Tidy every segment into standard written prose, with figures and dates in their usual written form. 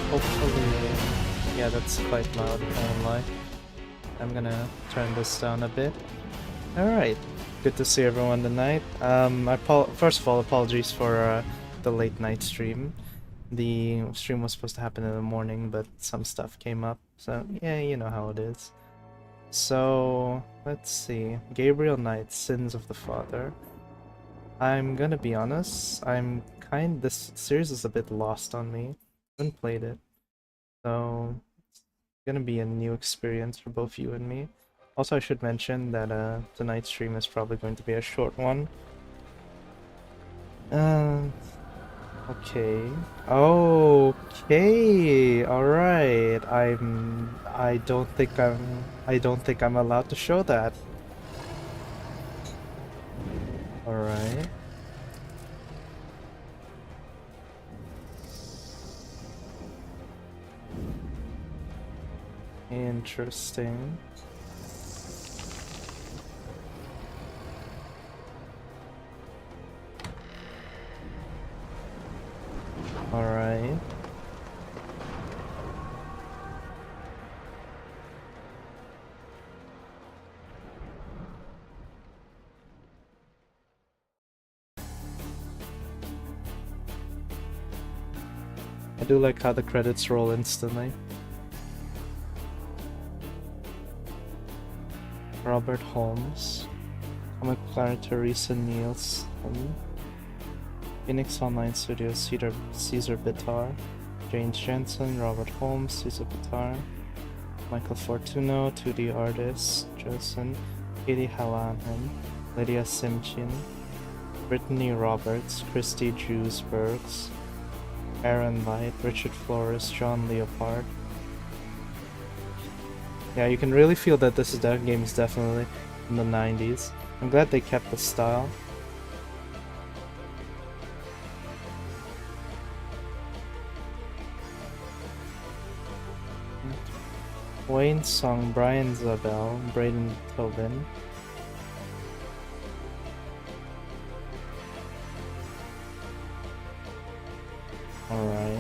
Hopefully... Yeah, that's quite loud, I won't lie. I'm gonna turn this down a bit. Alright, good to see everyone tonight. First of all, apologies for the late night stream. The stream was supposed to happen in the morning, but some stuff came up, so yeah, you know how it is. So, let's see. Gabriel Knight, Sins of the Father. I'm gonna be honest, this series is a bit lost on me. I haven't played it, so it's gonna be a new experience for both you and me. Also, I should mention that tonight's stream is probably going to be a short one. Okay. Okay. All right. I don't think I'm allowed to show that. All right. Interesting. All right. I do like how the credits roll instantly. Robert Holmes, comic planner Teresa Nielsen, Phoenix Online Studios, Caesar Bitar, James Jensen, Robert Holmes, Caesar Bitar, Michael Fortuno, 2D artist, Josen, Katie Hallahan, Lydia Simchin, Brittany Roberts, Christy Jewsbergs, Aaron Light, Richard Flores, John Leopard. Yeah, you can really feel that that game is definitely in the 90s. I'm glad they kept the style. Wayne Song, Brian Zabel, Braden Tobin. Alright.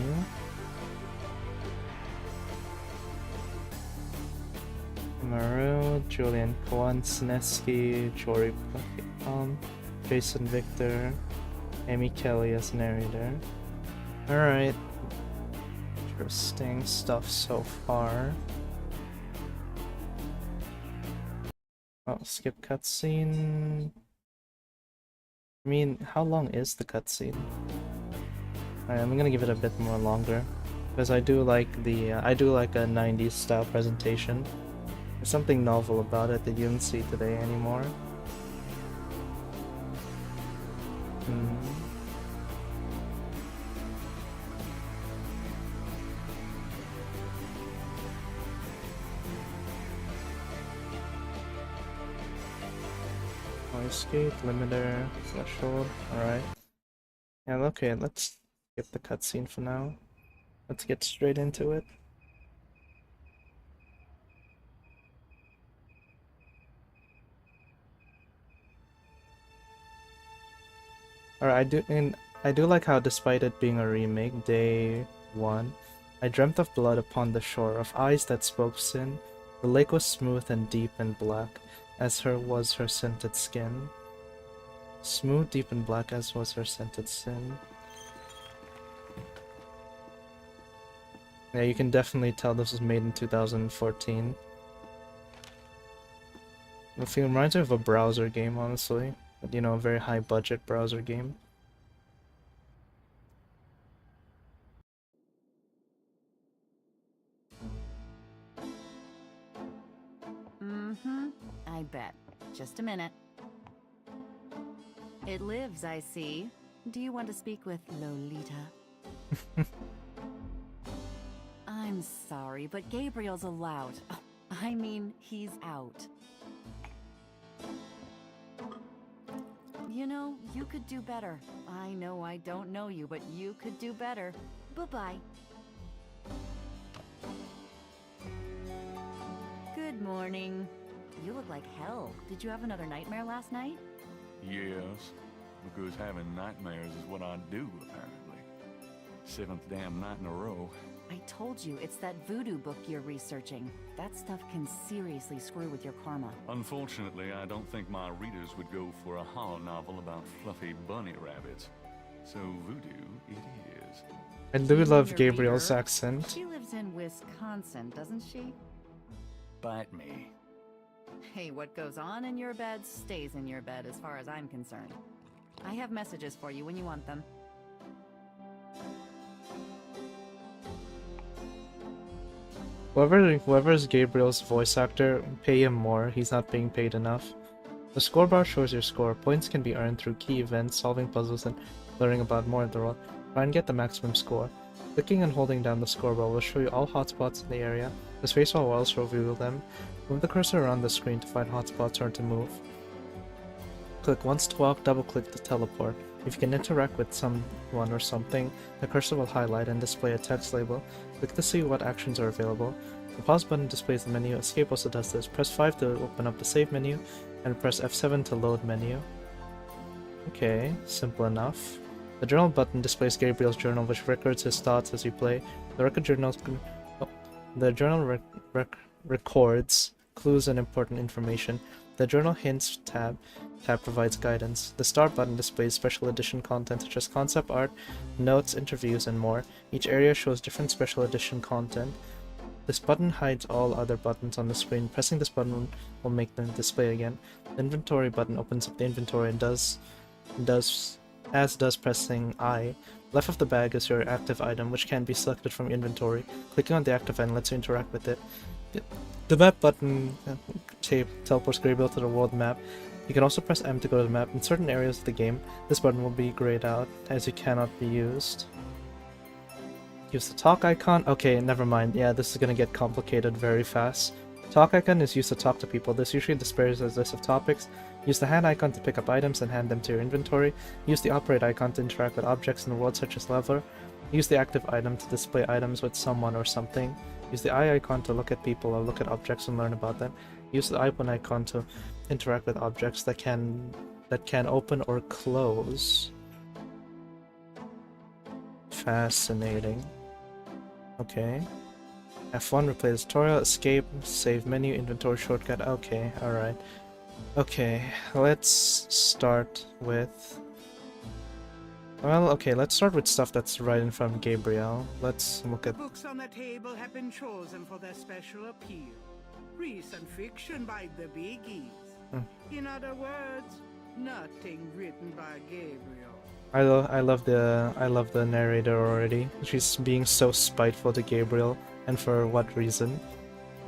Maru, Julian Kwan, Sineski, Jory Jason Victor, Amy Kelly as narrator. Alright. Interesting stuff so far. Oh, skip cutscene. I mean, how long is the cutscene? Alright, I'm gonna give it a bit more longer because I do like I do like a 90s style presentation. There's something novel about it that you don't see today anymore. Noise gate, limiter, threshold, alright. Yeah, okay, let's skip the cutscene for now. Let's get straight into it. Alright, I do like how despite it being a remake, day 1, I dreamt of blood upon the shore, of eyes that spoke sin. The lake was smooth and deep and black, as was her scented skin. Smooth, deep, and black as was her scented sin. Yeah, you can definitely tell this was made in 2014. The film reminds me of a browser game, honestly. But, you know, a very high budget browser game. I bet. Just a minute. It lives, I see. Do you want to speak with Lolita? I'm sorry, but Gabriel's allowed. I mean, he's out. You know, you could do better. I know I don't know you, but you could do better. Bye-bye. Good morning. You look like hell. Did you have another nightmare last night? Yes, because having nightmares is what I do, apparently. 7th damn night in a row. I told you, it's that voodoo book you're researching. That stuff can seriously screw with your karma. Unfortunately, I don't think my readers would go for a horror novel about fluffy bunny rabbits. So voodoo it is. I do You love and your Gabriel's reader. accent. She lives in Wisconsin, doesn't she? Bite me. Hey, what goes on in your bed stays in your bed as far as I'm concerned. I have messages for you when you want them. Whoever's Gabriel's voice actor, pay him more. He's not being paid enough. The scoreboard shows your score. Points can be earned through key events, solving puzzles, and learning about more of the world. Try and get the maximum score. Clicking and holding down the scoreboard will show you all hotspots in the area. The space while walls will reveal them. Move the cursor around the screen to find hotspots or to move. Click once to walk, double-click to teleport. If you can interact with someone or something, the cursor will highlight and display a text label. Click to see what actions are available. The pause button displays the menu. Escape also does this. Press 5 to open up the save menu, and press F7 to load menu. Okay, simple enough. The journal button displays Gabriel's journal, which records his thoughts as you play. The journal records clues and important information. The journal hints tab provides guidance. The start button displays special edition content such as concept art, notes, interviews, and more. Each area shows different special edition content. This button hides all other buttons on the screen. Pressing this button will make them display again. The inventory button opens up the inventory and does pressing I. Left of the bag is your active item, which can be selected from your inventory. Clicking on the active item lets you interact with it. The map button teleports Gabriel to the world map. You can also press M to go to the map. In certain areas of the game, this button will be grayed out, as it cannot be used. Use the talk icon. Okay, never mind. Yeah, this is gonna get complicated very fast. Talk icon is used to talk to people. This usually displays a list of topics. Use the hand icon to pick up items and hand them to your inventory. Use the operate icon to interact with objects in the world, such as lever. Use the active item to display items with someone or something. Use the eye icon to look at people or look at objects and learn about them. Use the icon icon to interact with objects that can open or close. Fascinating. Okay. F1 replay the tutorial, escape, save menu, inventory shortcut. Okay, alright. Okay, let's start with... Well, okay, let's start with stuff that's right in front of Gabriel. Let's look at... The books on the table have been chosen for their special appeal. Recent fiction by the biggies. In other words, nothing written by Gabriel. I love the narrator already. She's being so spiteful to Gabriel, and for what reason?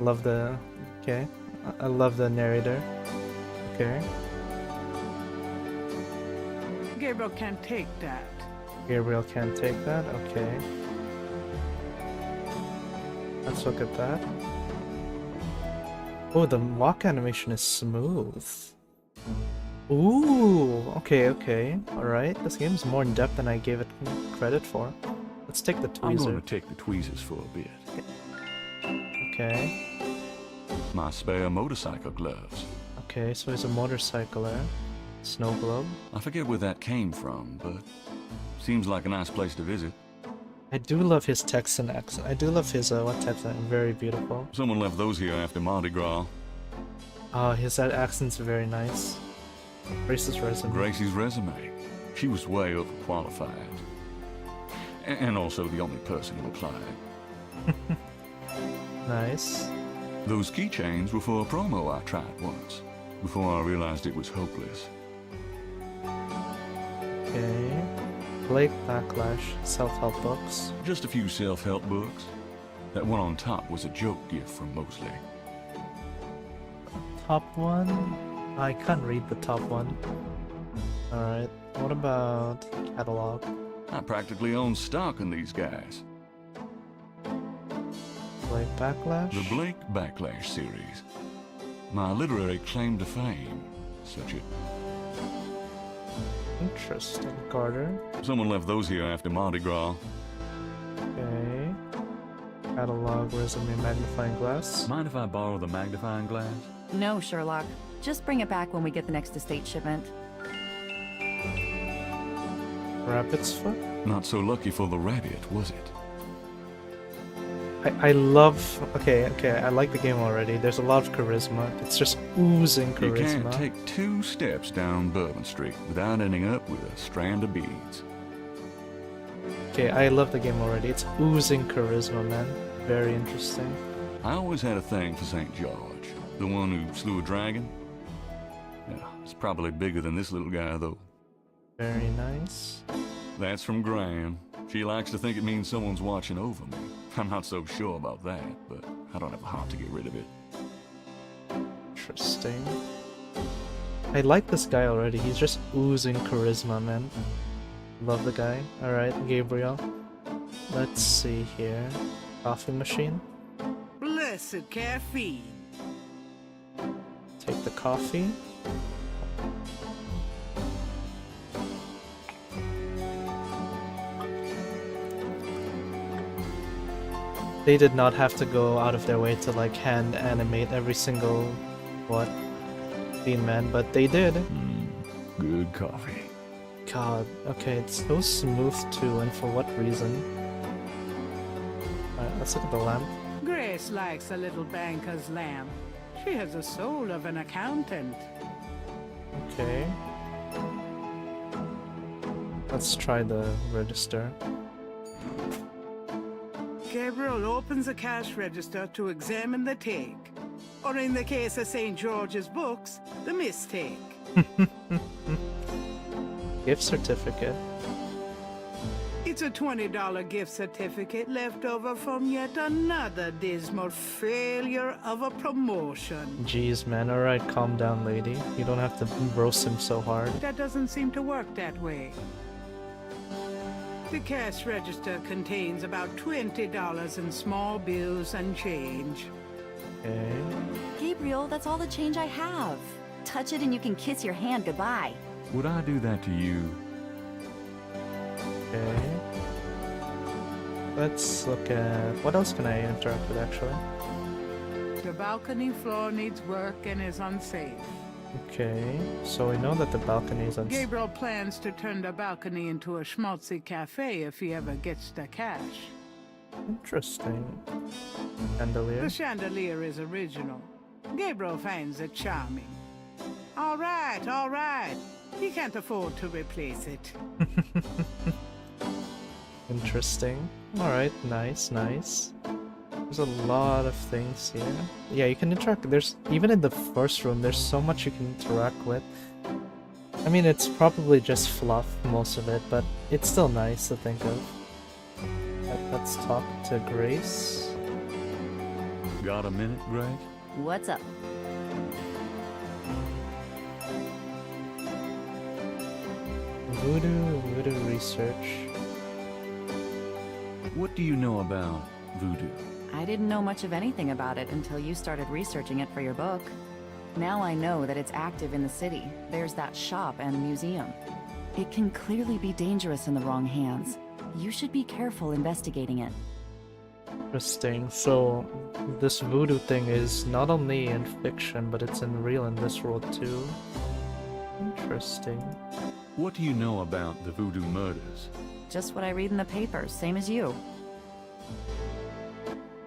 Love the... Okay. I love the narrator. Okay. Gabriel can't take that. Gabriel can't take that? Okay. Let's look at that. Oh, the walk animation is smooth. Ooh, okay. Alright, this game's more in depth than I gave it credit for. Let's take the I'm going tweezer. to take the tweezers for a bit. Okay. My spare motorcycle gloves. Okay, so he's a motorcycler. Snow globe. I forget where that came from, but seems like a nice place to visit. I do love his Texan accent. I do love his, what Texan? Very beautiful. Someone left those here after Mardi Gras. His accent's very nice. Grace's resume. Gracie's resume. She was way overqualified. And also the only person who applied. Nice. Those keychains were for a promo I tried once, before I realized it was hopeless. Okay. Blake Backlash, self-help books. Just a few self-help books. That one on top was a joke gift from Mosley. Top one? I can't read the top one. Alright, what about catalog? I practically own stock in these guys. Blake Backlash? The Blake Backlash series. My literary claim to fame. Such it. Interesting. Carter. Someone left those here after Mardi Gras. Okay. Catalog, resume, magnifying glass. Mind if I borrow the magnifying glass? No, Sherlock. Just bring it back when we get the next estate shipment. Rabbit's foot? Not so lucky for the rabbit, was it? I love... Okay, I like the game already. There's a lot of charisma. It's just oozing You charisma. can't take 2 steps down Bourbon Street without ending up with a strand of beads. Okay, I love the game already. It's oozing charisma, man. Very interesting. I always had a thing for St. George, the one who slew a dragon. Yeah, it's probably bigger than this little guy, though. Very nice. That's from Graham. She likes to think it means someone's watching over me. I'm not so sure about that, but I don't have a heart to get rid of it. Interesting. I like this guy already. He's just oozing charisma, man. Love the guy. Alright, Gabriel. Let's see here. Coffee machine. Blessed caffeine. Take the coffee. They did not have to go out of their way to like hand animate every single scene, man, but they did. Good coffee. God, okay, it's so smooth too, and for what reason? Alright, let's look at the lamp. Grace likes a little banker's lamp. She has the soul of an accountant. Okay. Let's try the register. Gabriel opens a cash register to examine the take, or in the case of St. George's books, the mistake. Gift certificate. It's a $20 gift certificate left over from yet another dismal failure of a promotion. Jeez, man, alright, calm down, lady. You don't have to roast him so hard. That doesn't seem to work that way. The cash register contains about $20 in small bills and change. Okay. Gabriel, that's all the change I have. Touch it and you can kiss your hand goodbye. Would I do that to you? Okay. Let's look at... What else can I interact with, actually? The balcony floor needs work and is unsafe. Okay, so we know that the balcony is unsafe. Gabriel plans to turn the balcony into a schmaltzy cafe if he ever gets the cash. Interesting. Chandelier. The chandelier is original. Gabriel finds it charming. All right. He can't afford to replace it. Interesting. Alright, nice. There's a lot of things here. Yeah, you can interact. There's even in the first room, there's so much you can interact with. I mean, it's probably just fluff, most of it, but it's still nice to think of. Let's talk to Grace. Got a minute, Greg? What's up? Voodoo research. What do you know about voodoo? I didn't know much of anything about it until you started researching it for your book. Now I know that it's active in the city. There's that shop and museum. It can clearly be dangerous in the wrong hands. You should be careful investigating it. Interesting. So, this voodoo thing is not only in fiction, but it's in this world too. Interesting. What do you know about the voodoo murders? Just what I read in the papers, same as you.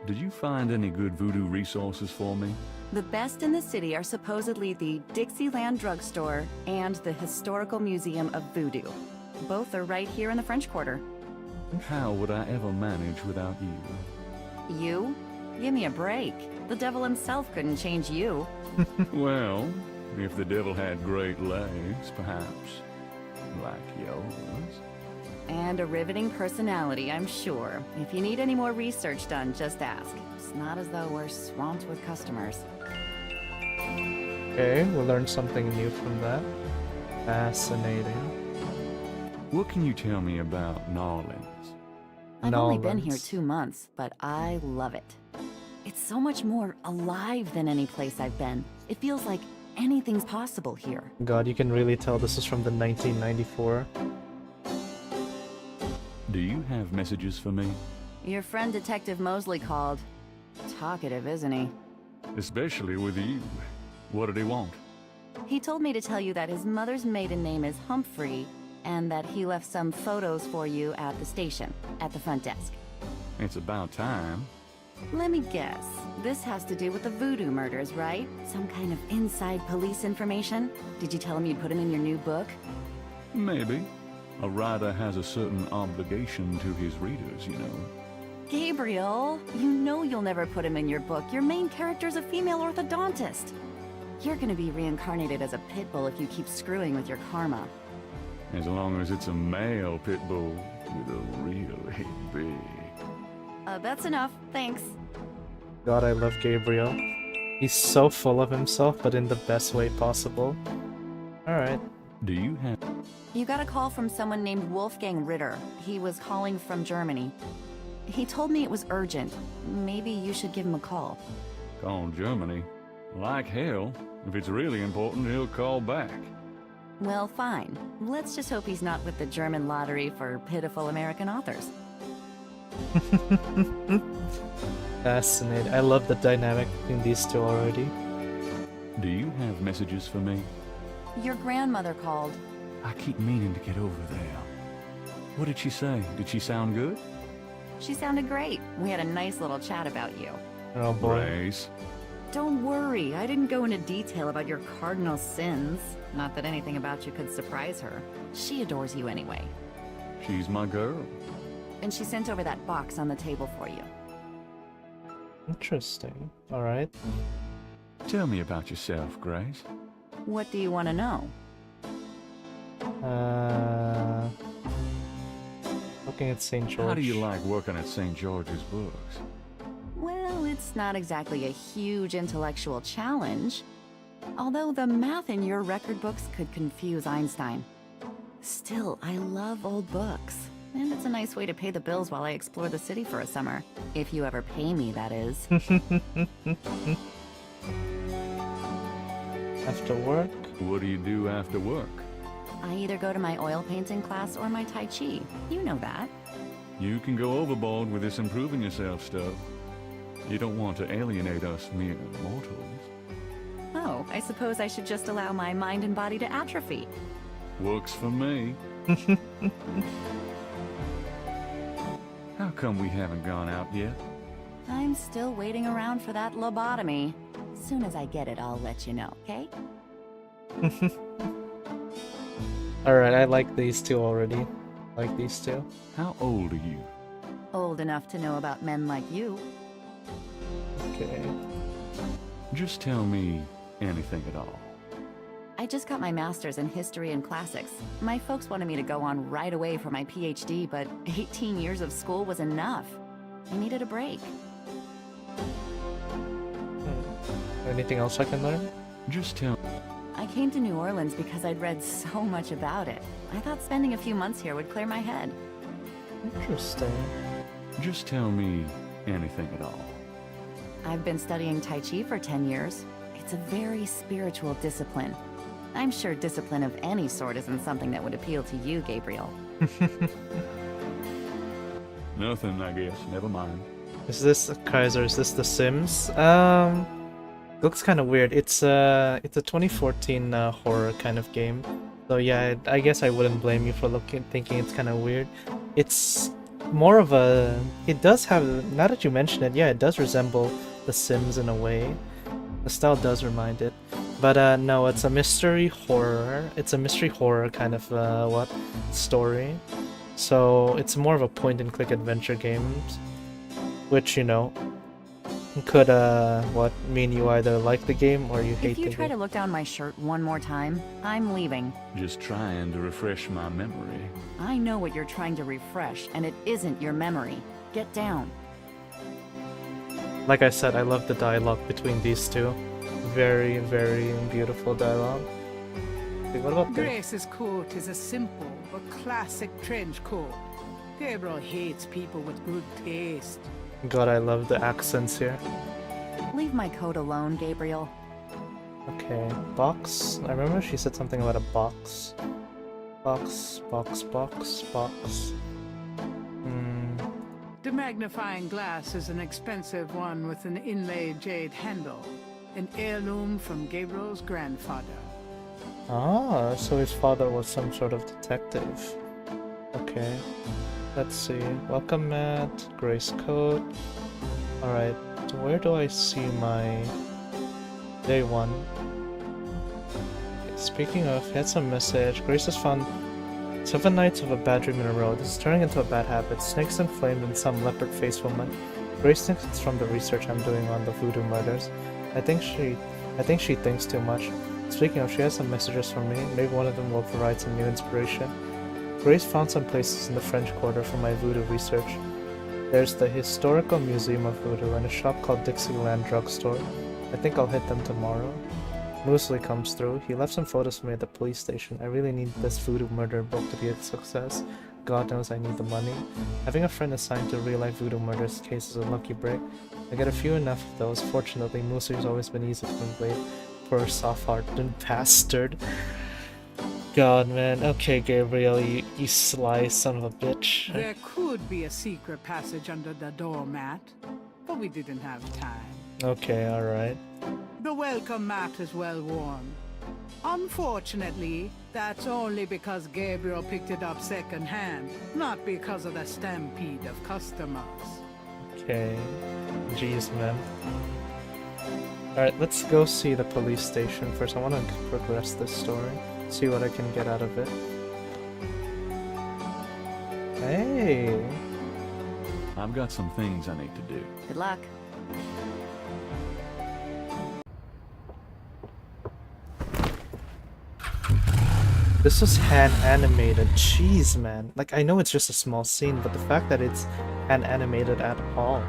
Did you find any good voodoo resources for me? The best in the city are supposedly the Dixieland Drugstore and the Historical Museum of Voodoo. Both are right here in the French Quarter. How would I ever manage without you? You? Give me a break. The devil himself couldn't change you. Well, if the devil had great legs, perhaps. Like yours. And a riveting personality, I'm sure. If you need any more research done, just ask. It's not as though we're swamped with customers. Okay, we learned something new from that. Fascinating. What can you tell me about Narlins? I've only been here Nolans. 2 months, but I love it. It's so much more alive than any place I've been. It feels like anything's possible here. God, you can really tell this is from the 1994. Do you have messages for me? Your friend Detective Mosley called. Talkative, isn't he? Especially with you. What did he want? He told me to tell you that his mother's maiden name is Humphrey, and that he left some photos for you at the station, at the front desk. It's about time. Let me guess. This has to do with the voodoo murders, right? Some kind of inside police information? Did you tell him you'd put him in your new book? Maybe. A writer has a certain obligation to his readers, you know. Gabriel, you know you'll never put him in your book. Your main character's a female orthodontist. You're gonna be reincarnated as a pit bull if you keep screwing with your karma. As long as it's a male pit bull with a really big... That's enough. Thanks. God, I love Gabriel. He's so full of himself, but in the best way possible. Alright. Do you have... You got a call from someone named Wolfgang Ritter. He was calling from Germany. He told me it was urgent. Maybe you should give him a call. Call Germany? Like hell. If it's really important, he'll call back. Well, fine. Let's just hope he's not with the German lottery for pitiful American authors. Fascinating. I love the dynamic between these two already. Do you have messages for me? Your grandmother called. I keep meaning to get over there. What did she say? Did she sound good? She sounded great. We had a nice little chat about you. Oh boy. Grace. Don't worry, I didn't go into detail about your cardinal sins. Not that anything about you could surprise her. She adores you anyway. She's my girl. And she sent over that box on the table for you. Interesting. Alright. Tell me about yourself, Grace. What do you want to know? Looking at St. George. How do you like working at St. George's Books? Well, it's not exactly a huge intellectual challenge. Although the math in your record books could confuse Einstein. Still, I love old books. And it's a nice way to pay the bills while I explore the city for a summer. If you ever pay me, that is. After work? What do you do after work? I either go to my oil painting class or my Tai Chi. You know that. You can go overboard with this improving yourself stuff. You don't want to alienate us mere mortals. Oh, I suppose I should just allow my mind and body to atrophy. Works for me. How come we haven't gone out yet? I'm still waiting around for that lobotomy. Soon as I get it, I'll let you know, okay? Alright, I like these two already. Like these two. How old are you? Old enough to know about men like you. Okay. Just tell me anything at all. I just got my master's in history and classics. My folks wanted me to go on right away for my PhD, but 18 years of school was enough. I needed a break. Anything else I can learn? Just tell... I came to New Orleans because I'd read so much about it. I thought spending a few months here would clear my head. Interesting. Just tell me anything at all. I've been studying Tai Chi for 10 years. It's a very spiritual discipline. I'm sure discipline of any sort isn't something that would appeal to you, Gabriel. Nothing, I guess. Never mind. Is this Kaiser? Is this The Sims? Looks kind of weird. It's a 2014 horror kind of game. So yeah, I guess I wouldn't blame you for thinking it's kind of weird. It's more of a... It does have... Now that you mention it, yeah, it does resemble The Sims in a way. The style does remind it. But no, it's a mystery horror. It's a mystery horror kind of story. So it's more of a point-and-click adventure game, which, you know, could mean you either like the game or you hate the game. If you try to look down my shirt one more time, I'm leaving. Just trying to refresh my memory. I know what you're trying to refresh, and it isn't your memory. Get down. Like I said, I love the dialogue between these two. Very, very beautiful dialogue. Okay, what about this? Grace's coat is a simple but classic trench coat. Gabriel hates people with good taste. God, I love the accents here. Leave my coat alone, Gabriel. Okay, box. I remember she said something about a box. Box. The magnifying glass is an expensive one with an inlaid jade handle. An heirloom from Gabriel's grandfather. Ah, so his father was some sort of detective. Okay. Let's see. Welcome, Matt. Grace coat. Alright. where do I see my day 1? Okay, speaking of, he had some message. Grace has found 7 nights of a bad dream in a row. This is turning into a bad habit. Snakes inflamed and some leopard-faced woman. Grace thinks it's from the research I'm doing on the voodoo murders. I think she thinks too much. Speaking of, she has some messages for me. Maybe one of them will provide some new inspiration. Grace found some places in the French Quarter for my voodoo research. There's the Historical Museum of Voodoo and a shop called Dixieland Drugstore. I think I'll hit them tomorrow. Moosely comes through. He left some photos for me at the police station. I really need this voodoo murder book to be a success. God knows I need the money. Having a friend assigned to real-life voodoo murders case is a lucky break. I get a few enough of those. Fortunately, Moosey's always been easy to invade. Poor soft-hearted bastard. God, man. Okay, Gabriel, you sly son of a bitch. There could be a secret passage under the doormat, but we didn't have time. Okay, alright. The welcome mat is well worn. Unfortunately, that's only because Gabriel picked it up secondhand, not because of the stampede of customers. Okay. Jeez, man. Alright, let's go see the police station first. I want to progress this story. See what I can get out of it. Hey! I've got some things I need to do. Good luck. This was hand animated. Jeez, man. Like, I know it's just a small scene, but the fact that it's hand animated at all.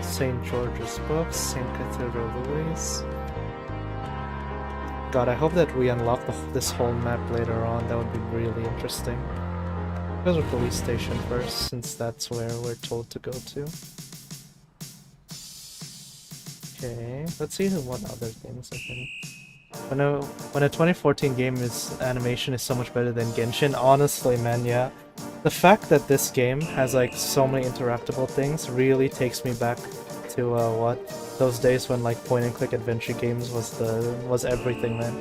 St. George's Books, St. Cathedral Louis. God, I hope that we unlock this whole map later on. That would be really interesting. Go to the police station first, since that's where we're told to go to. Okay, let's see what other things I can... When a 2014 game animation is so much better than Genshin, honestly, man, yeah. The fact that this game has like so many interactable things really takes me back to those days when like point and click adventure games was everything, man.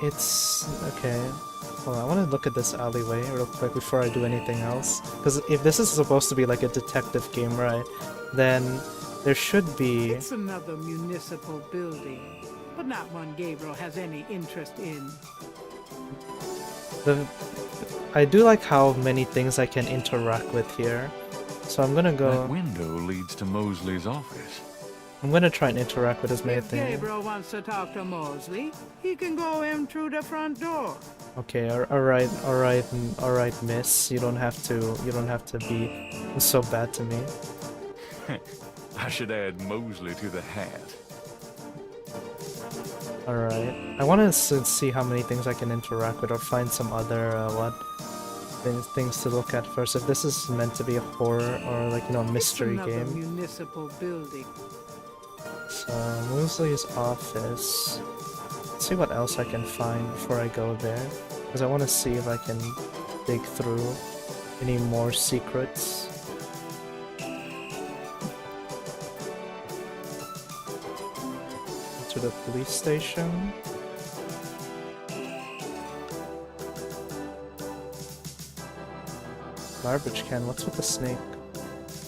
It's okay. Hold on, I want to look at this alleyway real quick before I do anything else. Because if this is supposed to be like a detective game, right, then there should be... It's another municipal building, but not one Gabriel has any interest in. I do like how many things I can interact with here. So I'm gonna go... That window leads to Mosley's office. I'm gonna try and interact with as many If things. Gabriel wants to talk to Mosley, he can go in through the front door. Okay, alright, miss. You don't have to be so bad to me. I should add Mosley to the hat. Alright. I want to see how many things I can interact with or find some other, things to look at first. If this is meant to be a horror or, like, you know, a mystery It's another game. municipal building. So, Mosley's office. Let's see what else I can find before I go there. Because I want to see if I can dig through any more secrets. To the police station. Garbage can, what's with the snake?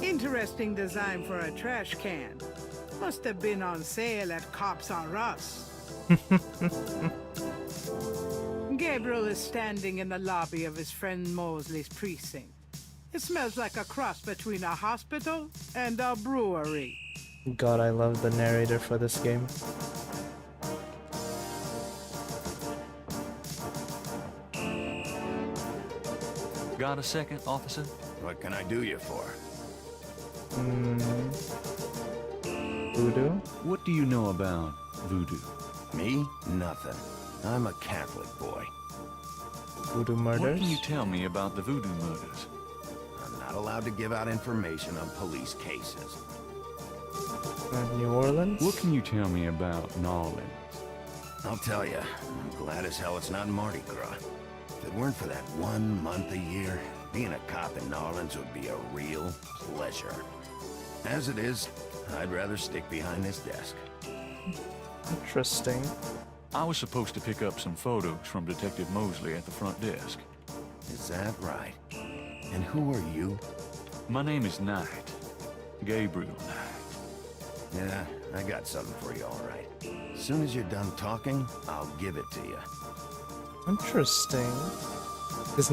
Interesting design for a trash can. Must have been on sale at Cops R Us. Gabriel is standing in the lobby of his friend Mosley's precinct. It smells like a cross between a hospital and a brewery. God, I love the narrator for this game. Got a second, officer? What can I do you for? Voodoo? What do you know about voodoo? Me? Nothing. I'm a Catholic boy. Voodoo What murders? can you tell me about the voodoo murders? I'm not allowed to give out information on police cases. New Orleans? What can you tell me about New Orleans? I'll tell you, I'm glad as hell it's not Mardi Gras. If it weren't for that 1 month a year, being a cop in New Orleans would be a real pleasure. As it is, I'd rather stick behind this desk. Interesting. I was supposed to pick up some photos from Detective Mosley at the front desk. Is that right? And who are you? My name is Knight. Gabriel Knight. Yeah, I got something for you, all right. As soon as you're done talking, I'll give it to you. Interesting. His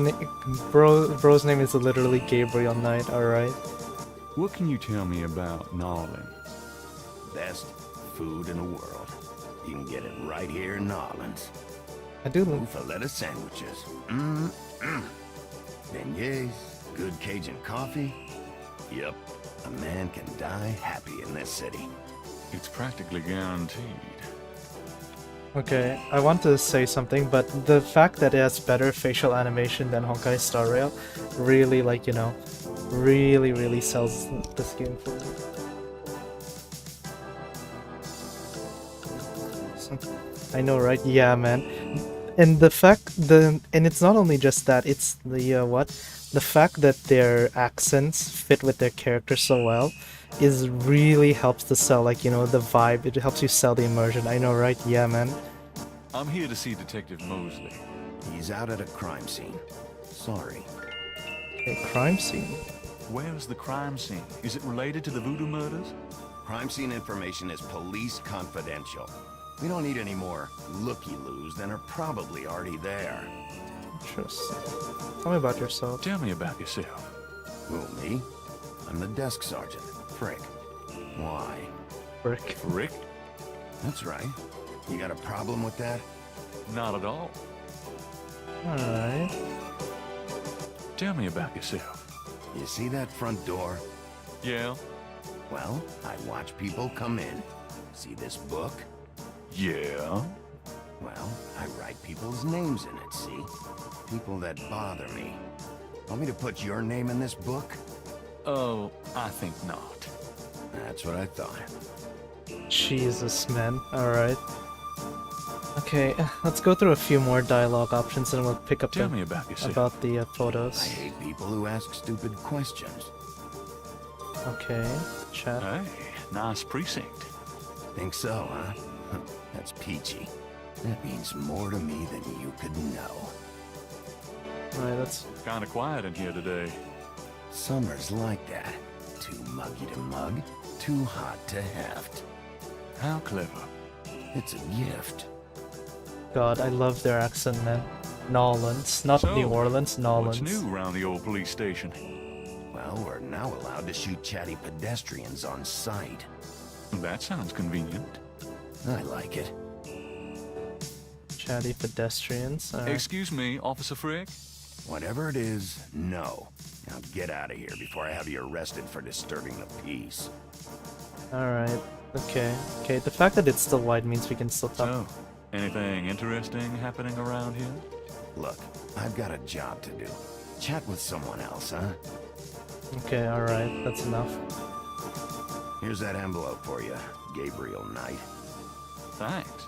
bro's name is literally Gabriel Knight, alright. What can you tell me about Nolans? Best food in the world. You can get it right here in Nolans. I do. Ufaletta sandwiches. Beignets, good Cajun coffee. Yep, a man can die happy in this city. It's practically guaranteed. Okay, I want to say something, but the fact that it has better facial animation than Honkai Star Rail really, like, you know, really sells this game for me. I know, right? Yeah, man. And the fact, and it's not only just that, it's the fact that their accents fit with their characters so well is really helps to sell, like, you know, the vibe. It helps you sell the immersion. I know, right? Yeah, man. I'm here to see Detective Mosley. He's out at a crime scene. Sorry. A crime scene? Where's the crime scene? Is it related to the voodoo murders? Crime scene information is police confidential. We don't need any more looky-loos than are probably already there. Interesting. Tell me about yourself. Tell me about yourself. Who, me? I'm the desk sergeant, Frick. Why? Frick. Rick? That's right. You got a problem with that? Not at all. Alright. Tell me about yourself. You see that front door? Yeah? Well, I watch people come in. See this book? Yeah? Well, I write people's names in it, see? People that bother me. Want me to put your name in this book? Oh, I think not. That's what I thought. Jesus, man. Alright. Okay, let's go through a few more dialogue options and we'll pick up Tell me about yourself. about the I photos. hate people who ask stupid questions. Okay, chat. Hey, nice precinct. Think so, huh? That's peachy. That means more to me than you could know. Alright, that's... Kinda quiet in here today. Summer's like that. Too muggy to mug, too hot to heft. How clever. It's a gift. God, I love their accent, man. Nolans. Not So, New Orleans, Nolans. What's new around the old police station? Well, we're now allowed to shoot chatty pedestrians on sight. That sounds convenient. I like it. Chatty pedestrians. Alright. Excuse me, Officer Frick? Whatever it is, no. Now get out of here before I have you arrested for disturbing the peace. Alright. Okay. Okay, the fact that it's still white means we can still talk. So, anything interesting happening around here? Look, I've got a job to do. Chat with someone else, huh? Okay, alright. That's enough. Here's that envelope for you, Gabriel Knight. Thanks.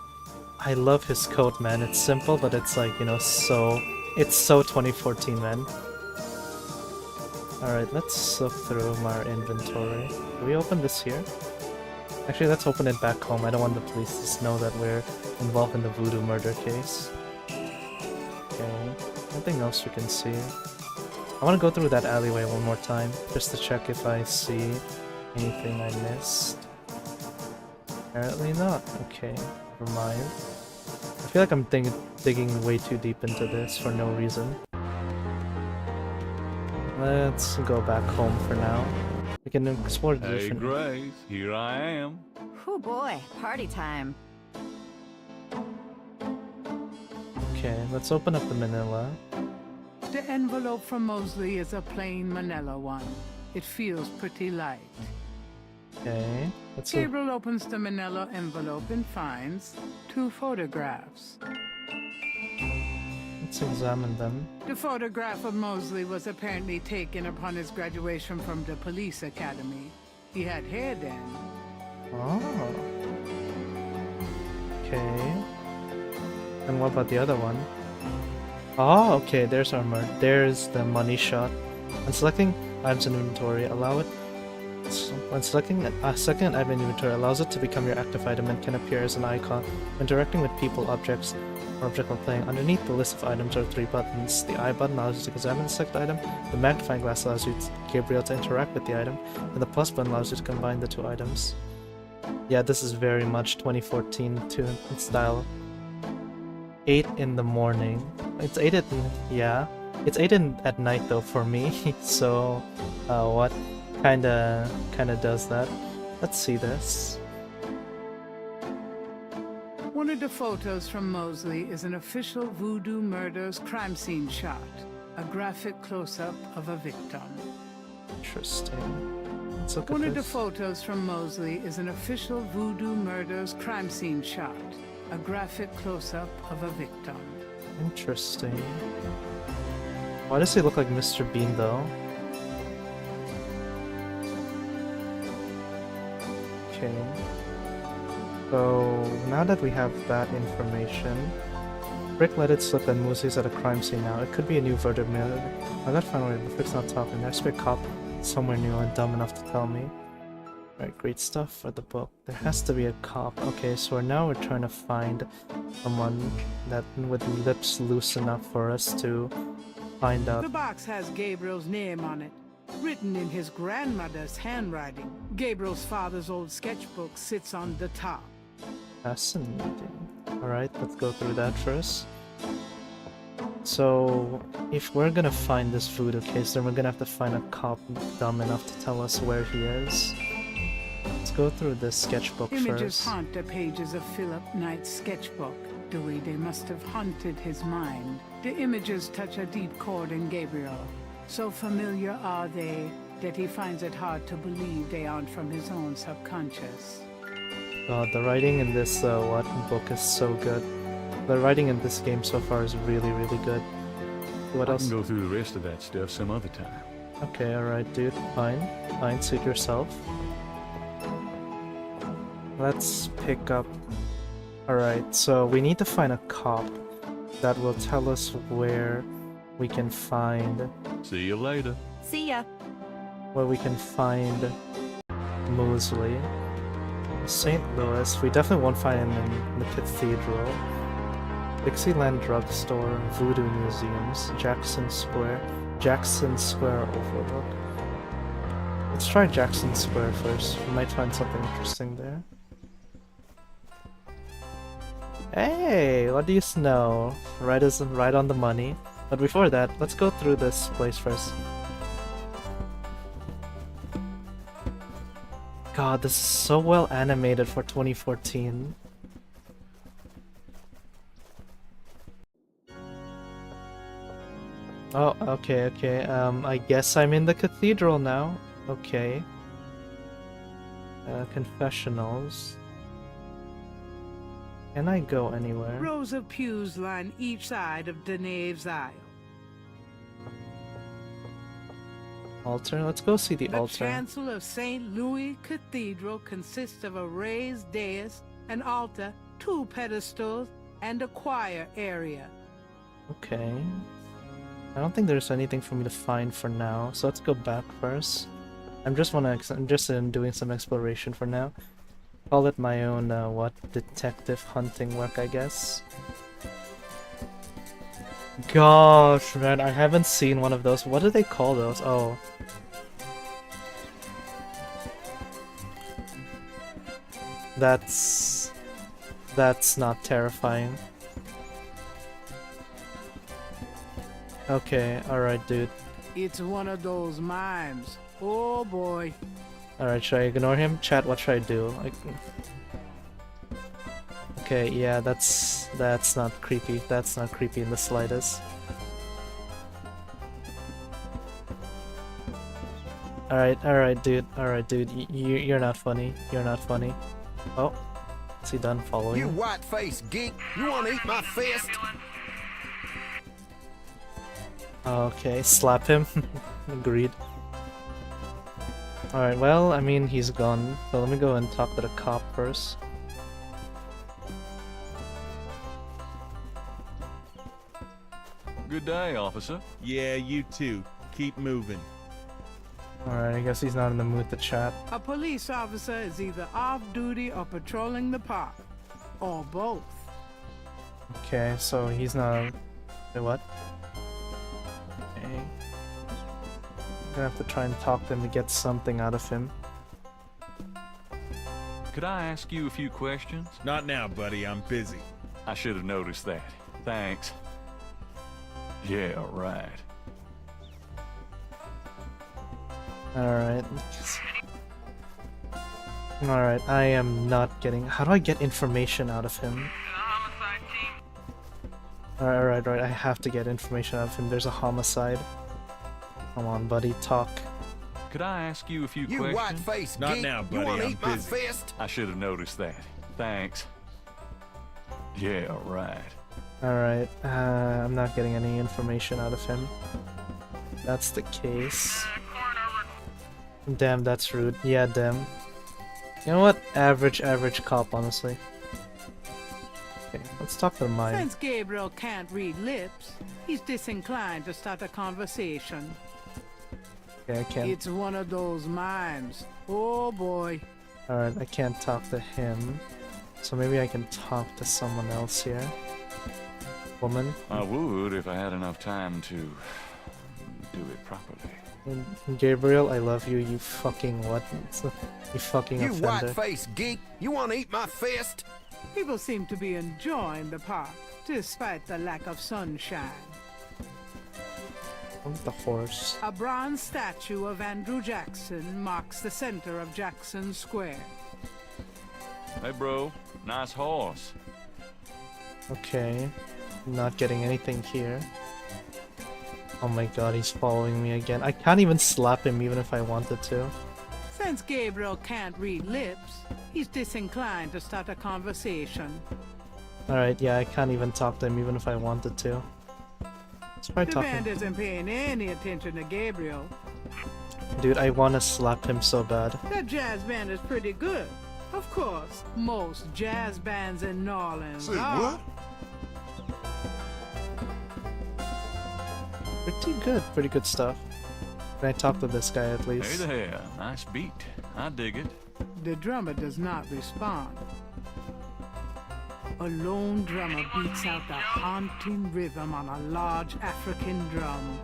I love his coat, man. It's simple, but it's like, you know, so... It's so 2014, man. Alright, let's look through our inventory. Do we open this here? Actually, let's open it back home. I don't want the police to know that we're involved in the voodoo murder case. Okay, nothing else we can see. I want to go through that alleyway one more time, just to check if I see anything I missed. Apparently not. Okay, never mind. I feel like I'm digging way too deep into this for no reason. Let's go back home for now. We can explore the Hey, different... Grace, here I am. Oh boy, party time. Okay, let's open up the manila. The envelope from Mosley is a plain manila one. It feels pretty light. Okay, let's see. Gabriel opens the manila envelope and finds 2 photographs. Let's examine them. The photograph of Mosley was apparently taken upon his graduation from the police academy. He had hair then. Oh. Okay. And what about the other one? Oh, okay, there's there's the money shot. I'm selecting items in inventory. Allow it. So when selecting an item in inventory allows it to become your active item and can appear as an icon when interacting with people, objects, or object while playing. Underneath the list of items are 3 buttons. The I button allows you to examine the select item, the magnifying glass allows you, Gabriel, to interact with the item, and the plus button allows you to combine the 2 items. Yeah, this is very much 2014 to style. 8 in the morning. It's 8 yeah. It's 8 at night though for me, so what kinda does that. Let's see this. One of the photos from Mosley is an official Voodoo Murders crime scene shot, a graphic close-up of a victim. Interesting. Let's look One at of the this. photos from Mosley is an official Voodoo Murders crime scene shot, a graphic close-up of a victim. Interesting. Why does he look like Mr. Bean though? Okay. So now that we have that information, Rick let it slip and Moosey's at a crime scene now. It could be a new verdict murder. I got finally the fix not talking. There's a cop somewhere new and dumb enough to tell me. Right, great stuff for the book. There has to be a cop. Okay, so now we're trying to find someone that with lips loose enough for us to find out. The box has Gabriel's name on it, written in his grandmother's handwriting. Gabriel's father's old sketchbook sits on the top. Fascinating. Alright, let's go through that first. So, if we're gonna find this voodoo case, then we're gonna have to find a cop dumb enough to tell us where he is. Let's go through this sketchbook Images first. haunt the pages of Philip Knight's sketchbook, the way they must have haunted his mind. The images touch a deep chord in Gabriel. So familiar are they that he finds it hard to believe they aren't from his own subconscious. God, the writing in this book is so good. The writing in this game so far is really, really good. What I else? can go through the rest of that stuff some other time. Okay, alright, dude. Fine. Fine, suit yourself. Let's pick up... Alright, so we need to find a cop that will tell us where we can find... See you later. See ya. Where we can find Mosley. St. Louis, we definitely won't find him in the Cathedral. Dixieland Drugstore, Voodoo Museums, Jackson Square Overlook. Let's try Jackson Square first. We might find something interesting there. Hey, what do you know? Right on the money. But before that, let's go through this place first. God, this is so well animated for 2014. Oh, okay. I guess I'm in the cathedral now. Okay. Confessionals. Can I go anywhere? Rows of pews line each side of the nave's aisle. Altar? Let's go see the The altar. chancel of St. Louis Cathedral consists of a raised dais, an altar, 2 pedestals, and a choir area. Okay. I don't think there's anything for me to find for now, so let's go back first. I'm just in doing some exploration for now. Call it my own, detective hunting work, I guess. Gosh, man, I haven't seen one of those. What do they call those? Oh. That's not terrifying. Okay, alright, dude. It's one of those mimes. Oh boy. Alright, should I ignore him? Chat, what should I do? Okay, yeah, that's not creepy. That's not creepy in the slightest. Alright, dude. You're not funny. You're not funny. Oh, is he done following? You white-faced geek! You wanna eat my fist? Okay, slap him. Agreed. Alright, well, I mean, he's gone. So let me go and talk to the cop first. Good day, officer. Yeah, you too. Keep moving. Alright, I guess he's not in the mood to chat. A police officer is either off duty or patrolling the park. Or both. Okay, so he's not... Wait, what? Okay. I'm gonna have to try and talk to him to get something out of him. Could I ask you a few questions? Not now, buddy. I'm busy. I should have noticed that. Thanks. Yeah, right. Alright. Alright, I am not getting... How do I get information out of him? Alright, I have to get information out of him. There's a homicide. Come on, buddy, talk. Could I ask you a few You questions? white-faced Not geek. now, You buddy, wanna I'm eat my busy. fist? I should have noticed that. Thanks. Yeah, right. Alright, I'm not getting any information out of him. That's the case. Damn, that's rude. Yeah, damn. You know what? Average cop, honestly. Okay, let's talk to the mime. Since Gabriel can't read lips, he's disinclined to start a conversation. Okay, I can't. It's one of those mimes. Oh boy. Alright, I can't talk to him. So maybe I can talk to someone else here. Woman. I would if I had enough time to do it properly. Gabriel, I love you, you fucking what? You fucking You offender. white-faced geek. You wanna eat my fist? People seem to be enjoying the park, despite the lack of sunshine. Oh, the horse. A bronze statue of Andrew Jackson marks the center of Jackson Square. Hey, bro. Nice horse. Okay. Not getting anything here. Oh my god, he's following me again. I can't even slap him even if I wanted to. Since Gabriel can't read lips, he's disinclined to start a conversation. Alright, yeah, I can't even talk to him even if I wanted to. Let's try The talking. band isn't paying any attention to Gabriel. Dude, I want to slap him so bad. That jazz band is pretty good. Of course, most jazz bands in New Orleans are. Pretty good stuff. Can I talk to this guy at Hey least? there. Nice beat. I dig it. The drummer does not respond. A lone drummer beats out the haunting rhythm on a large African drum.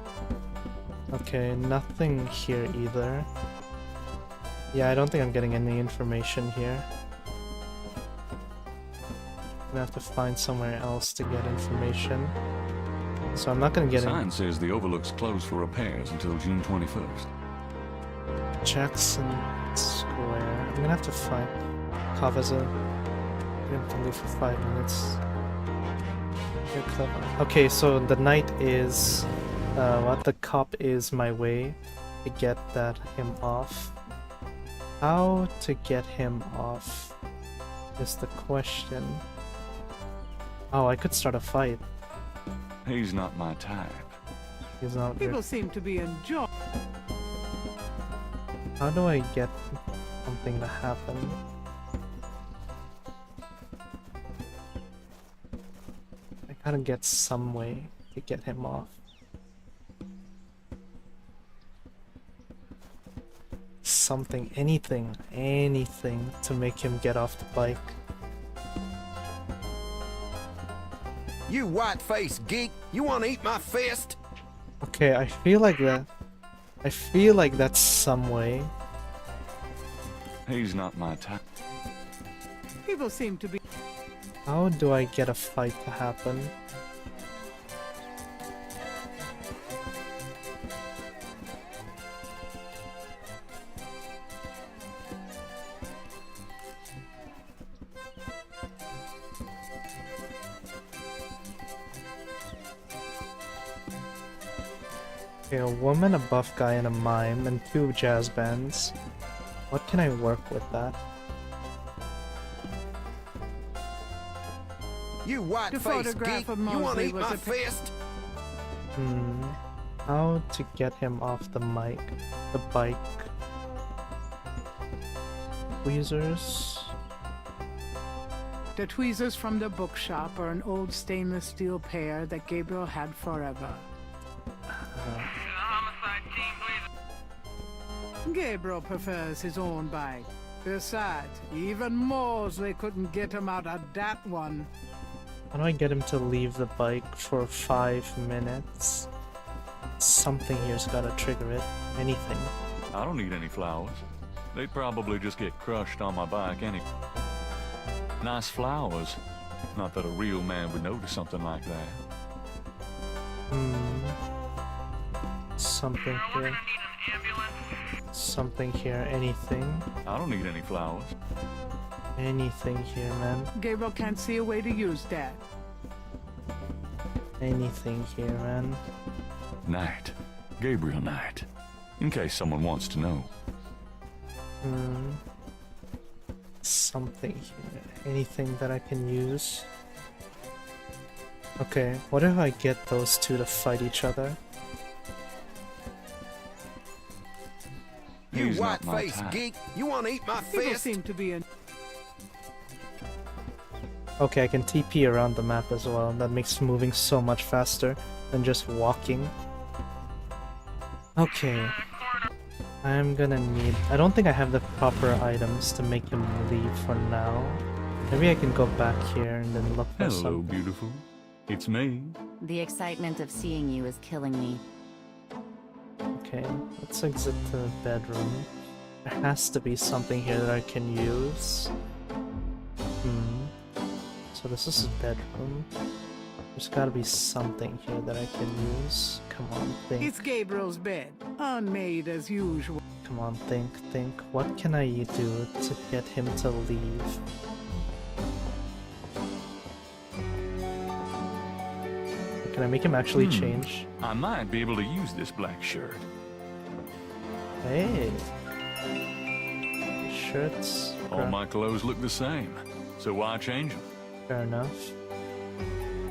Okay, nothing here either. Yeah, I don't think I'm getting any information here. I'm gonna have to find somewhere else to get information. So I'm not gonna get Sign in says the Overlook's closed for repairs until June 21st. Jackson Square. I'm gonna have to find Kavaza. I'm gonna leave for 5 minutes. You're clever. Okay, so the night is what the cop is my way to get him off. How to get him off is the question. Oh, I could start a fight. He's not my type. He's not People here. seem to be enjoying. How do I get something to happen? I gotta get some way to get him off. Something, anything to make him get off the bike. You white-faced geek. You wanna eat my fist? Okay, I feel like that's some way. He's not my type. People seem to be. How do I get a fight to happen? Okay, a woman, a buff guy, and a mime, and 2 jazz bands. What can I work with that? You white-faced photograph geek. of You wanna Mosley eat was my a fist? How to get him off the mic, the bike. Tweezers. The tweezers from the bookshop are an old stainless steel pair that Gabriel had forever. Gabriel prefers his own bike. Besides, even Mosley couldn't get him out of that one. How do I get him to leave the bike for 5 minutes? Something here's gotta trigger it. Anything. I don't need any flowers. They'd probably just get crushed on my bike anyway. Nice flowers. Not that a real man would notice something like that. Something here. Something here. Anything. I don't need any flowers. Anything here, man. Gabriel can't see a way to use that. Anything here, man. Knight. Gabriel Knight. In case someone wants to know. Something here. Anything that I can use. Okay, what if I get those two to fight each other? You He's not my white-faced type. geek! You want to eat my People fist? seem to be in. Okay, I can TP around the map as well. That makes moving so much faster than just walking. Okay. I'm gonna need... I don't think I have the proper items to make him leave for now. Maybe I can go back here and then look for Hello, something. beautiful. It's me. The excitement of seeing you is killing me. Okay, let's exit to the bedroom. There has to be something here that I can use. So this is a bedroom. There's gotta be something here that I can use. Come on, think. It's Gabriel's bed, unmade as usual. Come on, think. What can I do to get him to leave? Can I make him actually change? I might be able to use this black shirt. Hey. Shirts. All my clothes look the same, so why change them? Fair enough.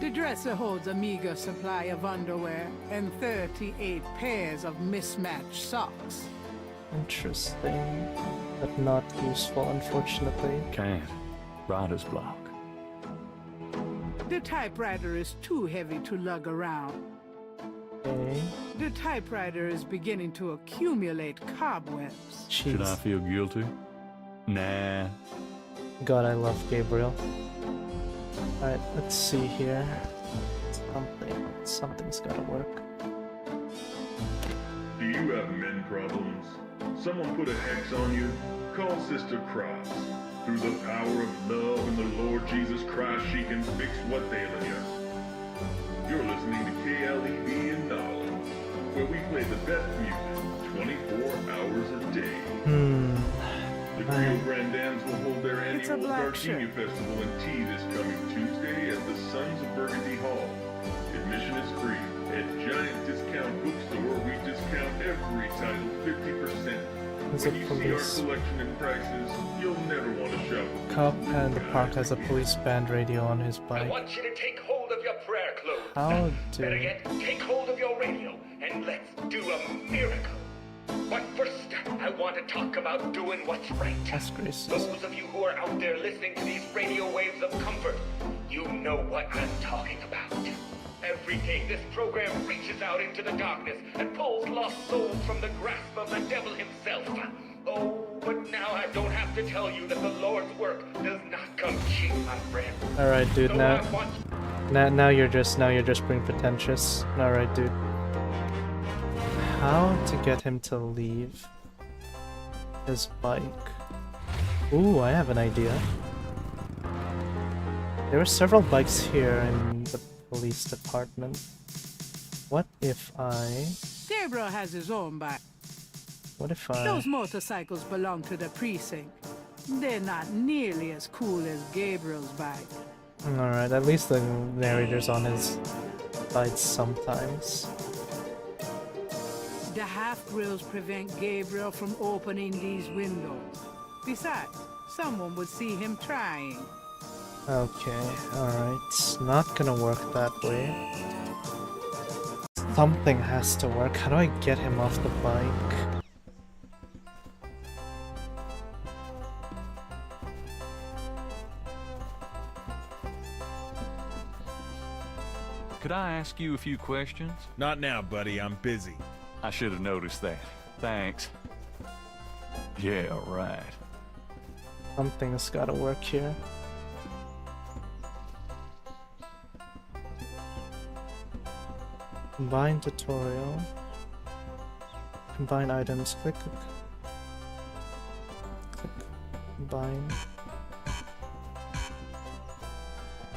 The dresser holds a meager supply of underwear and 38 pairs of mismatched socks. Interesting. But not useful, unfortunately. Can't. Writer's block. The typewriter is too heavy to lug around. Okay. The typewriter is beginning to accumulate cobwebs. Should I Jeez. feel guilty? Nah. God, I love Gabriel. Alright, let's see here. Something's gotta work. Do you have men problems? Someone put a hex on you? Call Sister Cross. Through the power of love and the Lord Jesus Christ, she can fix what's ailing you. You're listening to KLEB in Knowledge, where we play the best music 24 hours a day. The Creole Grandans will hold their It's a annual black Gardenia shirt. Festival in Tea this coming Tuesday at the Sons of Burgundy Hall. Admission is free. At Giant Discount Bookstore, we discount every title 50%. There's When a you see our police selection and prices, you'll never want to shop. cop and the park has a police band radio on his I bike. want you to take hold of your prayer clothes. How Better do... yet, take hold of your radio and let's do a miracle. But first, I want to talk about doing what's right. That's gracious. Those of you who are out there listening to these radio waves of comfort, you know what I'm talking about. Every day, this program reaches out into the darkness and pulls lost souls from the grasp of the devil himself. Oh, but now I don't have to tell you that the Lord's work does not come cheap, my friend. Alright, dude, So now... I want Now you're just being pretentious. Alright, dude. How to get him to leave his bike? Ooh, I have an idea. There are several bikes here in the police department. What if I... Gabriel has his own bike. What if I... Those motorcycles belong to the precinct. They're not nearly as cool as Gabriel's bike. Alright, at least the narrator's on his side sometimes. The half-grills prevent Gabriel from opening these windows. Besides, someone would see him trying. Okay, alright. It's not gonna work that way. Something has to work. How do I get him off the bike? Could I ask you a few questions? Not now, buddy. I'm busy. I should have noticed that. Thanks. Yeah, right. Something's gotta work here. Combine tutorial. Combine items. Click. Combine.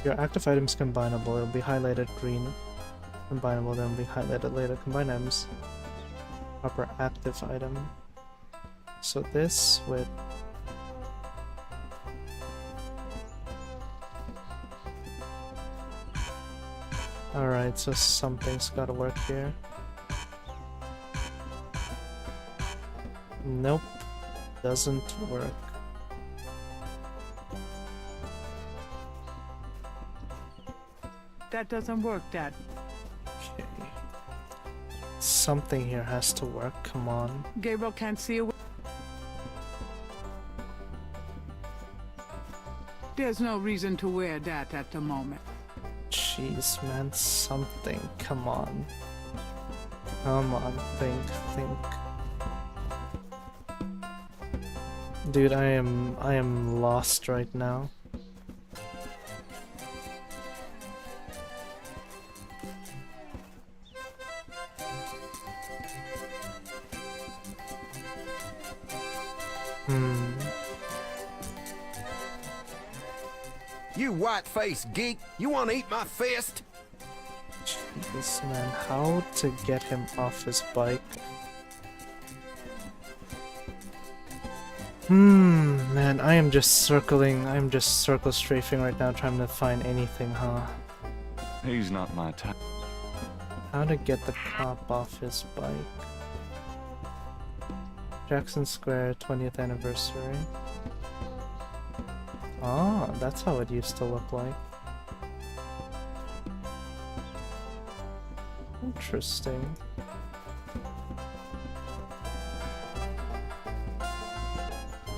Your active item is combinable. It'll be highlighted green. Combinable, then will be highlighted later. Combine items. Proper active item. So this with. Alright, so something's gotta work here. Nope. Doesn't work. That doesn't work, Dad. Okay. Something here has to work, come on. Gabriel can't see a way. There's no reason to wear that at the moment. Jeez, man, something. Come on. Come on, think. Dude, I am lost right now. You white-faced geek, you want to eat my fist? Jeez, man, how to get him off his bike? Man, I am just circle strafing right now, trying to find anything, huh? He's not my type. How to get the cop off his bike? Jackson Square 20th anniversary. Ah, that's how it used to look like. Interesting.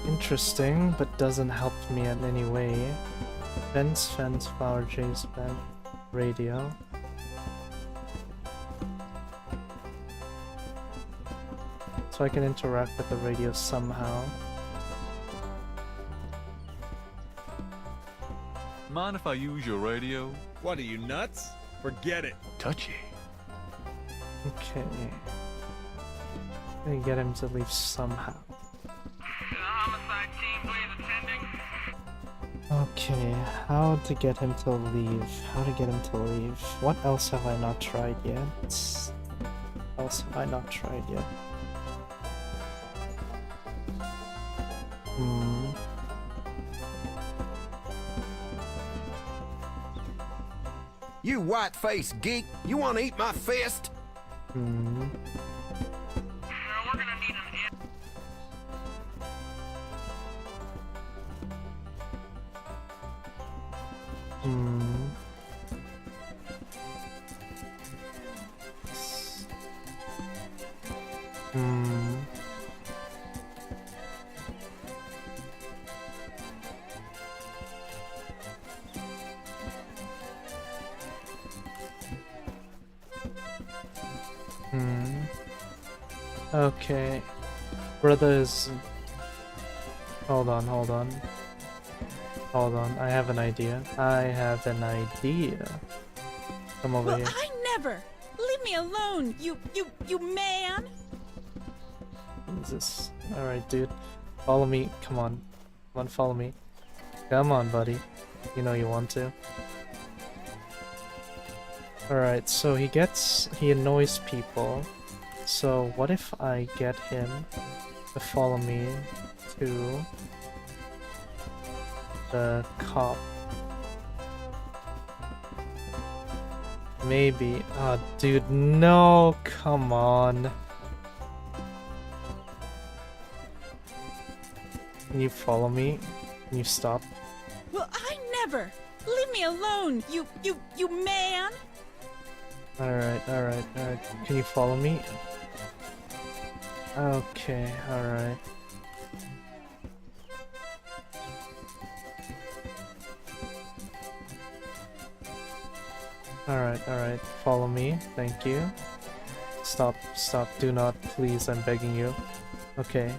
Interesting, but doesn't help me in any way. Fence, flower, J's, bed, radio. So I can interact with the radio somehow. Mind if I use your radio? What are you, nuts? Forget it. Touchy. Okay. Gonna get him to leave somehow. Okay, how to get him to leave? How to get him to leave? What else have I not tried yet? What else have I not tried yet? You white-faced geek, you want to eat my fist? Okay. Brother is... Hold on. I have an idea. Come over here. I never! Leave me alone, you man! Jesus. Alright, dude. Follow me. Come on, follow me. Come on, buddy. You know you want to. Alright, so he annoys people. So what if I get him to follow me to the cop? Maybe. Oh, dude, no, come on. Can you follow me? Can you stop? Well, I never! Leave me alone, you man! Alright. Can you follow me? Okay, alright. Alright. Follow me. Thank you. Stop. Do not, please, I'm begging you. Okay.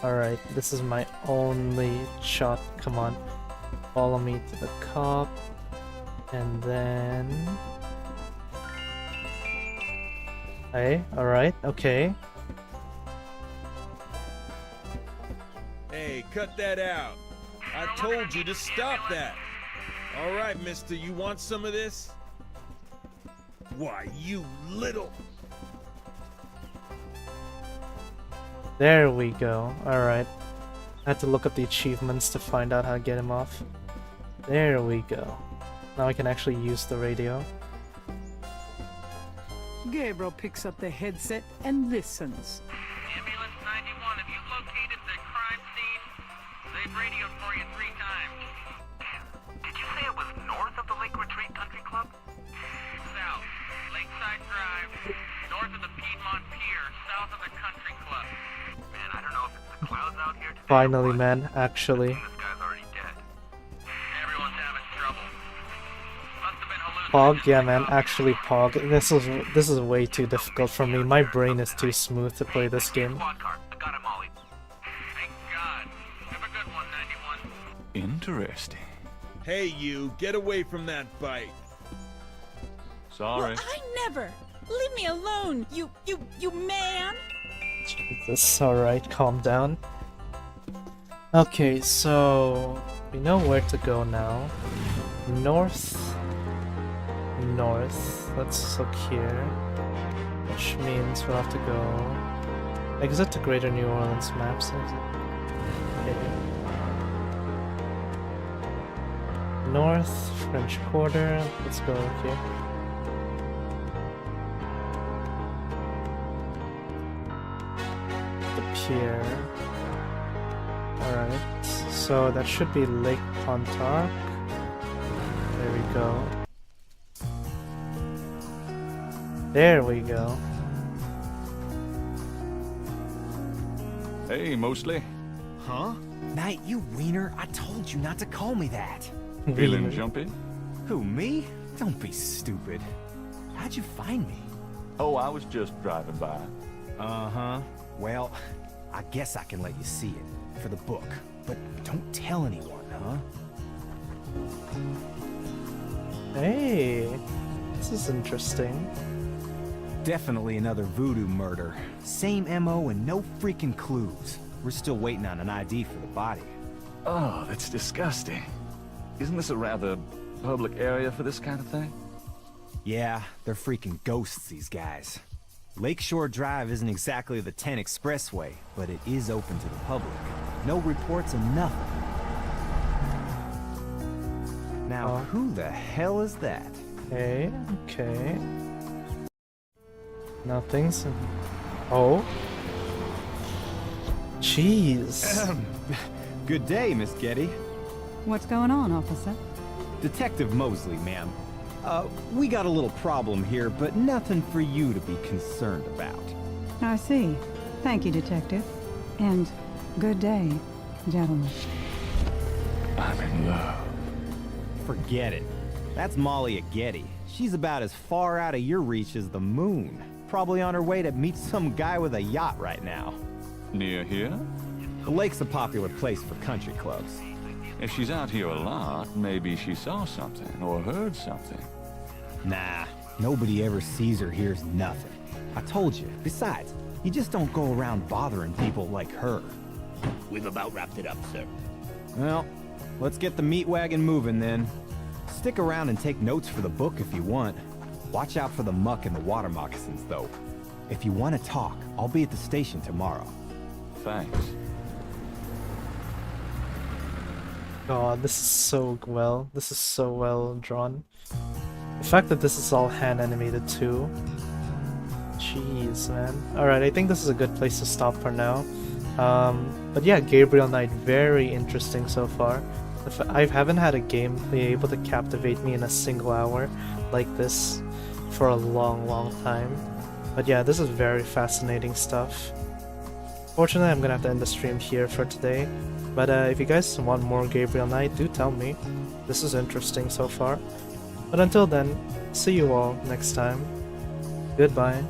Alright, this is my only shot. Come on. Follow me to the cop. And then... Hey, alright, okay. Hey, cut that out. I told you to stop that. All right, mister, you want some of this? Why, you little... There we go. Alright. I had to look up the achievements to find out how to get him off. There we go. Now I can actually use the radio. Gabriel picks up the headset and listens. Ambulance 91, have you located the crime scene? They've radioed for you 3 times. Did you say it was north of the Lake Retreat Country Club? South, Lakeside Drive, north of the Piedmont Pier, south of the Country Club. Man, I don't know if it's the clouds out here today. Finally, man, actually. This guy's already dead. Everyone's having trouble. Must have been Pog, hallucinating. yeah man, actually Pog. This is way too difficult for me. My brain is too smooth to play this game. Squad car. I got him, Ollie. Thank God. Have a good one, 91. Interesting. Hey, you, get away from that bike. Sorry. Well, I never. Leave me alone, you man. Jesus, alright, calm down. Okay, so we know where to go now. North. Let's look here. Which means we'll have to go exit to Greater New Orleans maps. Okay. North, French Quarter. Let's go here. The pier. Alright, so that should be Lake Pontarc. There we go. There we go. Hey, Mostly. Huh? Knight, you wiener, I told you not to call me that. Feeling jumpy? Who, me? Don't be stupid. How'd you find me? Oh, I was just driving by. Uh-huh. Well, I guess I can let you see it for the book, but don't tell anyone, huh? Hey, this is interesting. Definitely another voodoo murder. Same MO and no freaking clues. We're still waiting on an ID for the body. Oh, that's disgusting. Isn't this a rather public area for this kind of thing? Yeah, they're freaking ghosts, these guys. Lakeshore Drive isn't exactly the 10 expressway, but it is open to the public. No reports and nothing. Now, who the hell is that? Okay. Nothing's... Oh? Jeez. Good day, Miss Getty. What's going on, officer? Detective Mosley, ma'am. We got a little problem here, but nothing for you to be concerned about. I see. Thank you, Detective. And good day, gentlemen. I'm in love. Forget it. That's Molly at Getty. She's about as far out of your reach as the moon. Probably on her way to meet some guy with a yacht right now. Near here? The lake's a popular place for country clubs. If she's out here a lot, maybe she saw something or heard something. Nah, nobody ever sees or hears nothing. I told you. Besides, you just don't go around bothering people like her. We've about wrapped it up, sir. Well, let's get the meat wagon moving then. Stick around and take notes for the book if you want. Watch out for the muck and the water moccasins, though. If you want to talk, I'll be at the station tomorrow. Thanks. God, this is so well drawn. The fact that this is all hand animated too. Jeez, man. Alright, I think this is a good place to stop for now. But yeah, Gabriel Knight, very interesting so far. I haven't had a game be able to captivate me in a single hour like this for a long time. But yeah, this is very fascinating stuff. Fortunately, I'm gonna have to end the stream here for today. But if you guys want more Gabriel Knight, do tell me. This is interesting so far. But until then, see you all next time. Goodbye.